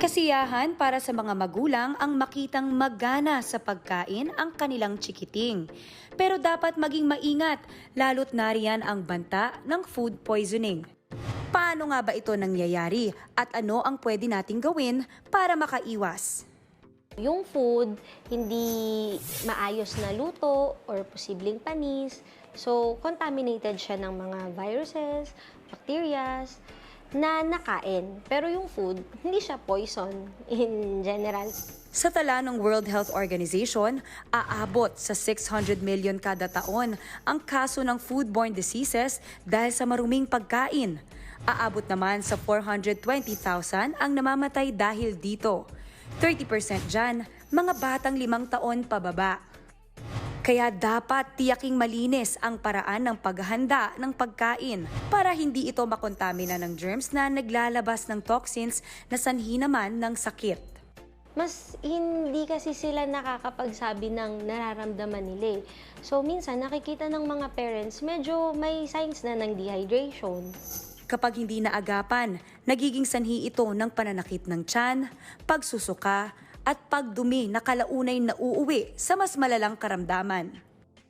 Kasiyahan para sa mga magulang ang makitang magana sa pagkain ang kanilang chikiting. Pero dapat maging maingat, lalo't nariyan ang banta ng food poisoning. Paano nga ba ito nangyayari at ano ang pwede nating gawin para makaiwas? Yung food, hindi maayos na luto or posibleng panis. So, contaminated siya ng mga viruses, bacteria na nakain. Pero yung food, hindi siya poison in general. Sa tala ng World Health Organization, aabot sa 600 million kada taon ang kaso ng foodborne diseases dahil sa maruming pagkain. Aabot naman sa 420,000 ang namamatay dahil dito. 30% dyan, mga batang 5 taon pababa. Kaya dapat tiyaking malinis ang paraan ng paghahanda ng pagkain para hindi ito makontamina ng germs na naglalabas ng toxins na sanhi naman ng sakit. Mas hindi kasi sila nakakapagsabi ng nararamdaman nila. So minsan nakikita ng mga parents medyo may signs na ng dehydration. Kapag hindi naagapan, nagiging sanhi ito ng pananakit ng tiyan, pagsusuka, at pagdumi na kalaunay nauuwi sa mas malalang karamdaman.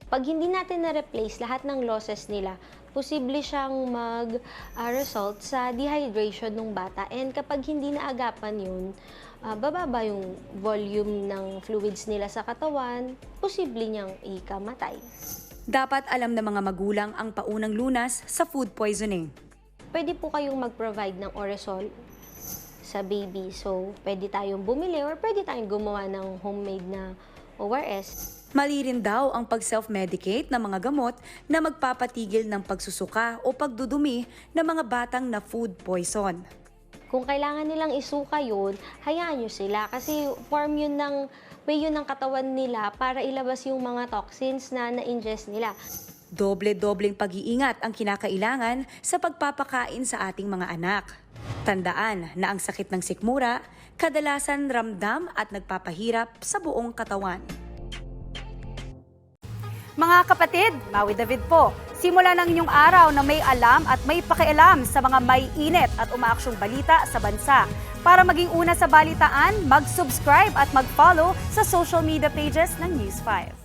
Pag hindi natin na-replace lahat ng losses nila, posible siyang mag-result sa dehydration ng bata. And kapag hindi naagapan yun, bababa yung volume ng fluids nila sa katawan, posible niyang ikamatay. Dapat alam ng mga magulang ang paunang lunas sa food poisoning. Pwede po kayong mag-provide ng Oresol sa baby. So, pwede tayong bumili or pwede tayong gumawa ng homemade na ORS. Mali rin daw ang pag-self-medicate ng mga gamot na magpapatigil ng pagsusuka o pagdudumi ng mga batang na food poison. Kung kailangan nilang isuka yun, hayaan nyo sila kasi form yun way yun ng katawan nila para ilabas yung mga toxins na na-ingest nila. Doble-dobleng pag-iingat ang kinakailangan sa pagpapakain sa ating mga anak. Tandaan na ang sakit ng sikmura, kadalasan ramdam at nagpapahirap sa buong katawan. Mga kapatid, Maui David po. Simula ng inyong araw na may alam at may pakialam sa mga may init at umaaksyong balita sa bansa. Para maging una sa balitaan, mag-subscribe at mag-follow sa social media pages ng News 5.